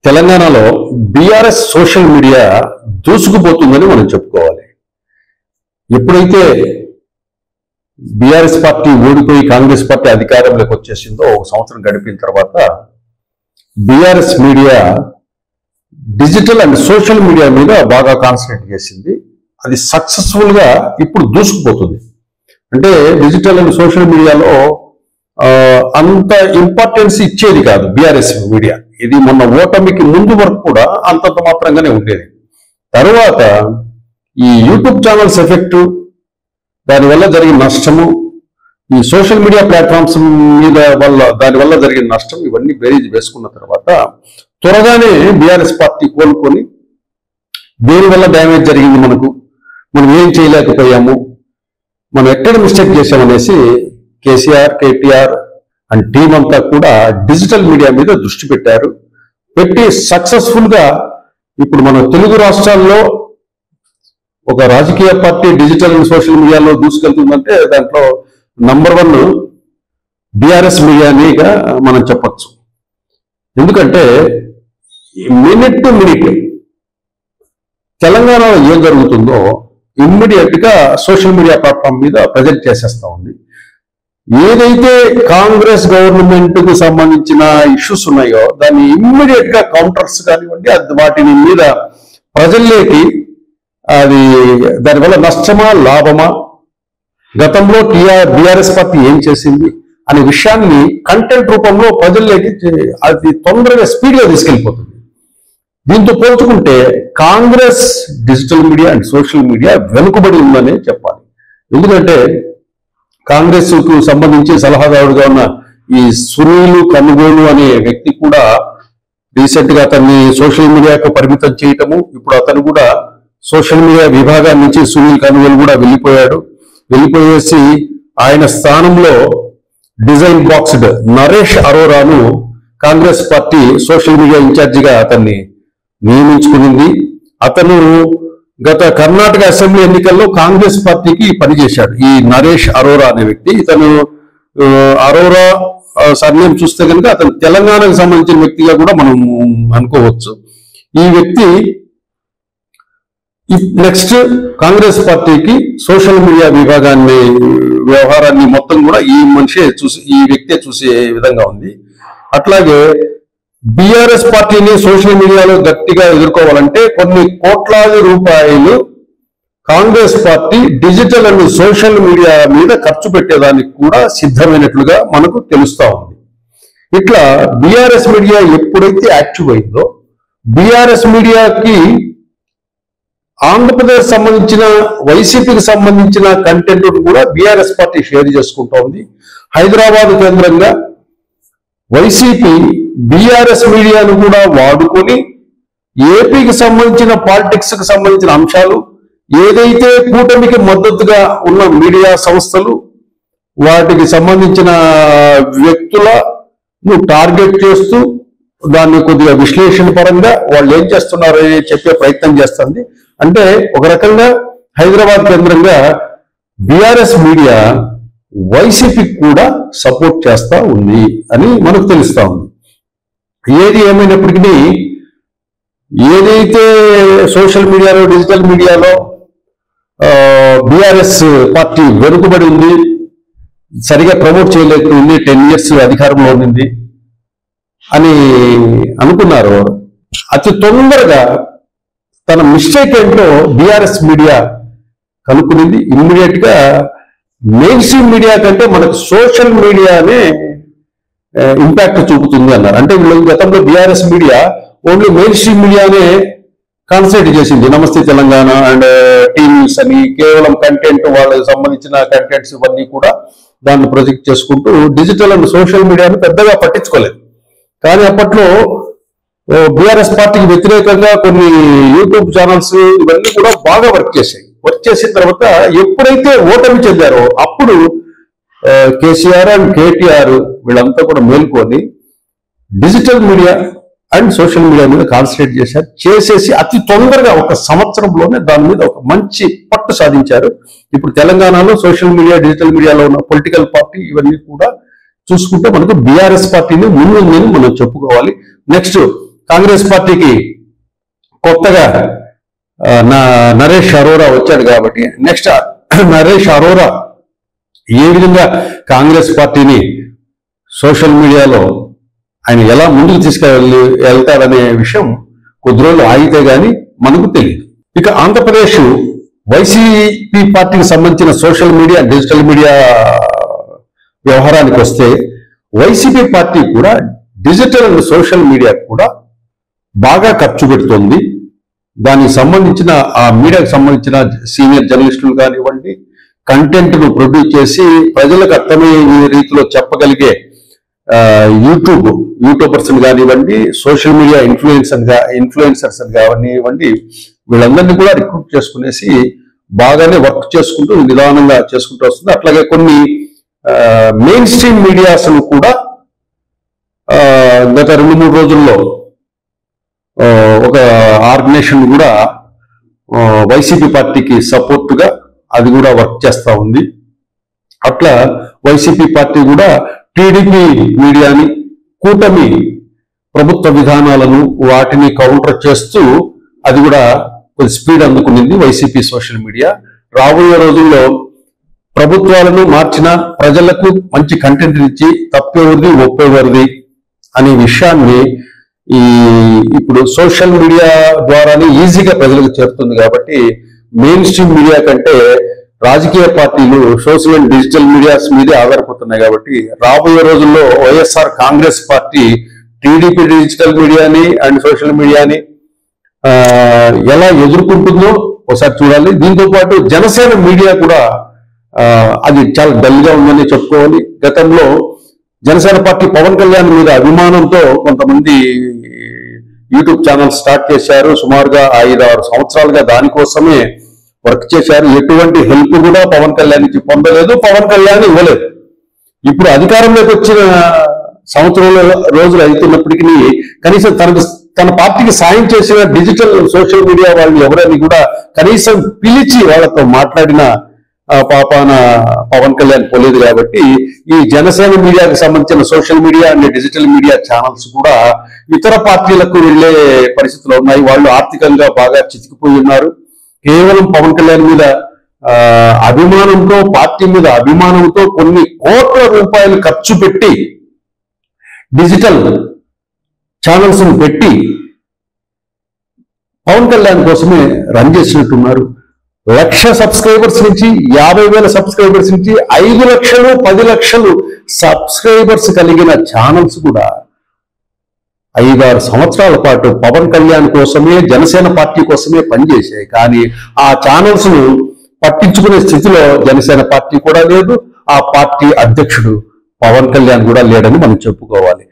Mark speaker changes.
Speaker 1: తెలంగాణలో BRS social media దూసుకుపోతుందని మనం చెప్పుకోవాలి. ఎప్పుడైతే బీఆర్ఎస్ పార్టీ ఓడిపోయి కాంగ్రెస్ పార్టీ అధికారంలోకి వచ్చేసిందో ఒక సంవత్సరం గడిపిన తర్వాత BRS media digital and social media మీద బాగా కాన్సన్ట్రేట్ చేసింది. అది సక్సెస్ఫుల్ గా ఇప్పుడు దూసుకుపోతుంది. అంటే డిజిటల్ అండ్ సోషల్ మీడియాలో అంత ఇంపార్టెన్స్ ఇచ్చేది కాదు బీఆర్ఎస్ మీడియా. ఇది మొన్న ఓటమికి ముందు వరకు కూడా అంతంత మాత్రంగానే ఉండేది. తర్వాత ఈ యూట్యూబ్ ఛానల్స్ ఎఫెక్ట్, దానివల్ల జరిగిన నష్టము, ఈ సోషల్ మీడియా ప్లాట్ఫామ్స్ మీద దానివల్ల జరిగిన నష్టం, ఇవన్నీ బేరీజ్ వేసుకున్న తర్వాత త్వరగానే బీఆర్ఎస్ పార్టీ కోలుకొని దేనివల్ల డ్యామేజ్ జరిగింది, మనం ఏం చేయలేకపోయాము, మనం ఎక్కడ మిస్టేక్ చేశామనేసి కేసీఆర్, కేటీఆర్ అండ్ టీం అంతా కూడా డిజిటల్ మీడియా మీద దృష్టి పెట్టి సక్సెస్ఫుల్ గా ఇప్పుడు మన తెలుగు రాష్ట్రాల్లో ఒక రాజకీయ పార్టీ డిజిటల్ అండ్ సోషల్ మీడియాలో దూసుకెళ్తుందంటే దాంట్లో నంబర్ 1 బీఆర్ఎస్ మీడియానిగా మనం చెప్పచ్చు. ఎందుకంటే మినిట్ టు మినిట్ తెలంగాణలో ఏం జరుగుతుందో ఇమ్మీడియట్ గా సోషల్ మీడియా ప్లాట్ఫామ్ మీద ప్రజెంట్ చేసేస్తా ఉంది. ఏదైతే కాంగ్రెస్ గవర్నమెంట్ కు సంబంధించిన ఇష్యూస్ ఉన్నాయో దాన్ని ఇమ్మీడియట్ గా కౌంటర్స్ కానివ్వండి, వాటిని మీద ప్రజల్లోకి అది దానివల్ల నష్టమా లాభమా, గతంలో బీఆర్ఎస్ పార్టీ ఏం చేసింది అనే విషయాన్ని కంటెంట్ రూపంలో ప్రజల్లోకి అది తొందరగా స్పీడ్ గా తీసుకెళ్ళిపోతుంది. దీంతో పోల్చుకుంటే Congress digital media and social media వెనుకబడి ఉందనే చెప్పాలి. ఎందుకంటే కాంగ్రెస్ కు సంబంధించి సలహాదారుడుగా ఉన్న ఈ సునీల్ కనుగోలు అనే వ్యక్తి కూడా రీసెంట్ గా అతన్ని సోషల్ మీడియాకు పరిమితం చేయటము, ఇప్పుడు అతను కూడా సోషల్ మీడియా విభాగం నుంచి సునీల్ కనుగోలు కూడా వెళ్ళిపోయేసి ఆయన స్థానంలో డిజైన్ బాక్స్డ్ నరేష్ అరోరాను కాంగ్రెస్ పార్టీ సోషల్ మీడియా ఇన్ఛార్జిగా అతన్ని నియమించుకునింది. అతను గత కర్ణాటక అసెంబ్లీ ఎన్నికల్లో కాంగ్రెస్ పార్టీకి పనిచేశాడు. ఈ నరేష్ అరోరా అనే వ్యక్తి, ఇతను అరోరా సర్నేమ్ చూస్తే కనుక అతను తెలంగాణకు సంబంధించిన వ్యక్తిగా కూడా మనం అనుకోవచ్చు. ఈ వ్యక్తి నెక్స్ట్ కాంగ్రెస్ పార్టీకి సోషల్ మీడియా వ్యవహారాన్ని మొత్తం కూడా ఈ వ్యక్తే చూసే విధంగా ఉంది. అట్లాగే బీఆర్ఎస్ పార్టీని సోషల్ మీడియాలో గట్టిగా ఎదుర్కోవాలంటే కొన్ని కోట్లాది రూపాయలు Congress party digital and social media మీద ఖర్చు పెట్టేదానికి కూడా సిద్ధమైనట్లుగా మనకు తెలుస్తా ఉంది. ఇట్లా బీఆర్ఎస్ మీడియా ఎప్పుడైతే యాక్టివ్ అయిందో బీఆర్ఎస్ మీడియాకి ఆంధ్రప్రదేశ్ సంబంధించిన వైసీపీకి సంబంధించిన కంటెంట్ కూడా బీఆర్ఎస్ పార్టీ షేర్ చేసుకుంటా ఉంది. హైదరాబాద్ కేంద్రంగా వైసీపీ బీఆర్ఎస్ మీడియాను కూడా వాడుకొని ఏపీకి సంబంధించిన పాలిటిక్స్ కు సంబంధించిన అంశాలు, ఏదైతే కూటమికి మద్దతుగా ఉన్న మీడియా సంస్థలు వాటికి సంబంధించిన వ్యక్తులను టార్గెట్ చేస్తూ దాన్ని కొద్దిగా విశ్లేషణ పరంగా వాళ్ళు ఏం చేస్తున్నారని చెప్పే ప్రయత్నం చేస్తుంది. అంటే ఒక రకంగా హైదరాబాద్ కేంద్రంగా బీఆర్ఎస్ మీడియా వైసీపీకి కూడా సపోర్ట్ చేస్తా ఉంది అని మనకు తెలుస్తా ఉంది. ఏది ఏమైనప్పటికీ ఏదైతే సోషల్ మీడియాలో డిజిటల్ మీడియాలో బీఆర్ఎస్ పార్టీ వెనుకబడి ఉంది, సరిగా ప్రమోట్ చేయలేకపోయింది, 10 years అధికారంలో ఉంది అని అనుకున్నారు, అతి తొందరగా తన మిస్టేక్ ఏంటో బీఆర్ఎస్ మీడియా కనుక్కునింది. ఇమ్మీడియట్ గా మెయిన్ స్ట్రీమ్ మీడియా కంటే మనకు సోషల్ మీడియానే ఇంపాక్ట్ చూపుతుంది అన్నారు. అంటే వీళ్ళు గతంలో BRS media only main stream మీడియానే కాన్సన్ట్రేట్ చేసింది. నమస్తే తెలంగాణ అండ్ టీవీస్ అని కేవలం కంటెంట్, వాళ్ళకి సంబంధించిన కంటెంట్స్ ఇవన్నీ కూడా దాన్ని ప్రొజెక్ట్ చేసుకుంటూ డిజిటల్ అండ్ సోషల్ మీడియాను పెద్దగా పట్టించుకోలేదు. కానీ అప్పట్లో బీఆర్ఎస్ పార్టీకి వ్యతిరేకంగా కొన్ని యూట్యూబ్ ఛానల్స్ ఇవన్నీ కూడా బాగా వర్క్ చేసిన తర్వాత ఎప్పుడైతే ఓటమి చెందారో అప్పుడు కేసీఆర్ అండ్ కేటీఆర్ వీళ్ళంతా కూడా మేల్కొని digital media and social media మీద కాన్సన్ట్రేట్ చేసేసి అతి తొందరగా ఒక సంవత్సరంలోనే దాని మీద ఒక మంచి పట్టు సాధించారు. ఇప్పుడు తెలంగాణలో సోషల్ మీడియా డిజిటల్ మీడియాలో ఉన్న పొలిటికల్ పార్టీ ఇవన్నీ కూడా చూసుకుంటే మనకు బీఆర్ఎస్ పార్టీని ముందుందని మనం చెప్పుకోవాలి. నెక్స్ట్ కాంగ్రెస్ పార్టీకి కొత్తగా నరేష్ అరోరా వచ్చాడు కాబట్టి నెక్స్ట్ నరేష్ అరోరా ఏ విధంగా కాంగ్రెస్ పార్టీని సోషల్ మీడియాలో ఆయన ఎలా ముందుకు వెళ్తాడనే విషయం కొద్ది రోజులు ఆగితే గానీ మనకు తెలియదు. ఇక ఆంధ్రప్రదేశ్ వైసీపీ పార్టీకి సంబంధించిన సోషల్ మీడియా డిజిటల్ మీడియా వ్యవహారానికి వస్తే వైసీపీ పార్టీ కూడా డిజిటల్ అండ్ సోషల్ మీడియా కూడా బాగా ఖర్చు పెడుతుంది. దానికి సంబంధించిన ఆ మీడియాకు సంబంధించిన సీనియర్ జర్నలిస్టులు కానివ్వండి, కంటెంట్ను ప్రొడ్యూస్ చేసి ప్రజలకు అర్థమయ్యే రీతిలో చెప్పగలిగే యూట్యూబర్స్ కానివ్వండి, సోషల్ మీడియా ఇన్ఫ్లుయెన్సర్స్ కానివ్వండి, వీళ్ళందరినీ కూడా రిక్రూట్ చేసుకునేసి బాగానే వర్క్ చేసుకుంటూ నిదానంగా చేసుకుంటూ వస్తుంది. అట్లాగే కొన్ని మెయిన్ స్ట్రీమ్ మీడియాస్ను కూడా గత 2-3 రోజుల్లో ఒక ఆర్గనైజేషన్ కూడా వైసీపీ పార్టీకి సపోర్టుగా అది కూడా వర్క్ చేస్తూ ఉంది. అట్లా వైసీపీ పార్టీ కూడా టీడీపీ మీడియాని, కూటమి ప్రభుత్వ విధానాలను వాటిని కౌంటర్ చేస్తూ అది కూడా కొంచెం స్పీడ్ అందుకునింది వైసీపీ సోషల్ మీడియా. రాబోయే రోజుల్లో ప్రభుత్వాలను మార్చిన ప్రజలకు మంచి కంటెంట్ ఇచ్చి తప్పేవరిది ఒప్పేవరిది అనే విషయాన్ని ఇప్పుడు సోషల్ మీడియా ద్వారానే ఈజీగా ప్రజలకు చేరుతుంది. కాబట్టి మెయిన్ స్ట్రీమ్ మీడియా కంటే రాజకీయ పార్టీలు సోషల్ అండ్ డిజిటల్ మీడియాస్ మీదే ఆధారపడుతున్నాయి. కాబట్టి రాబోయే రోజుల్లో YSR Congress party TDP digital మీడియాని అండ్ సోషల్ మీడియాని ఎలా ఎదుర్కొంటుందో ఒకసారి చూడాలి. దీంతో పాటు జనసేన మీడియా కూడా అది చాలా డల్గా ఉందని చెప్పుకోవాలి. గతంలో జనసేన పార్టీ పవన్ కళ్యాణ్ మీద అభిమానంతో కొంతమంది యూట్యూబ్ ఛానల్ స్టార్ట్ చేశారు. సుమారుగా 5-6 సంవత్సరాలుగా దానికోసమే వర్క్ చేశారు. ఎటువంటి హెల్ప్ కూడా పవన్ కళ్యాణ్ నుంచి పొందలేదు, పవన్ కళ్యాణ్ ఇవ్వలేదు. ఇప్పుడు అధికారంలోకి వచ్చిన సంవత్సరంలో రోజులు అవుతున్నప్పటికీ కనీసం తన పార్టీకి సాయం చేసిన డిజిటల్ సోషల్ మీడియా వాళ్ళు ఎవరని కూడా కనీసం పిలిచి వాళ్ళతో మాట్లాడిన పాపాన పవన్ కళ్యాణ్ పోలేదు. కాబట్టి ఈ జనసేన మీడియాకి సంబంధించిన social media and digital media channels కూడా ఇతర పార్టీలకు వెళ్లే పరిస్థితులు ఉన్నాయి. వాళ్ళు ఆర్థికంగా బాగా చితికిపోయి ఉన్నారు. కేవలం పవన్ కళ్యాణ్ మీద అభిమానంతో, పార్టీ మీద అభిమానంతో కొన్ని కోట్ల రూపాయలు ఖర్చు పెట్టి డిజిటల్ ఛానల్స్ పెట్టి పవన్ కళ్యాణ్ కోసమే రన్ చేసినట్టున్నారు. 1,00,000 సబ్స్క్రైబర్స్ నుంచి 50,000 సబ్స్క్రైబర్స్ నుంచి 5 లక్షలు 10 లక్షలు సబ్స్క్రైబర్స్ కలిగిన ఛానల్స్ కూడా 5-6 సంవత్సరాల పాటు పవన్ కళ్యాణ్ కోసమే, జనసేన పార్టీ కోసమే పనిచేశాయి. కానీ ఆ ఛానల్స్ ను పట్టించుకునే స్థితిలో జనసేన పార్టీ కూడా లేదు, ఆ పార్టీ అధ్యక్షుడు పవన్ కళ్యాణ్ కూడా లేడని మనం చెప్పుకోవాలి.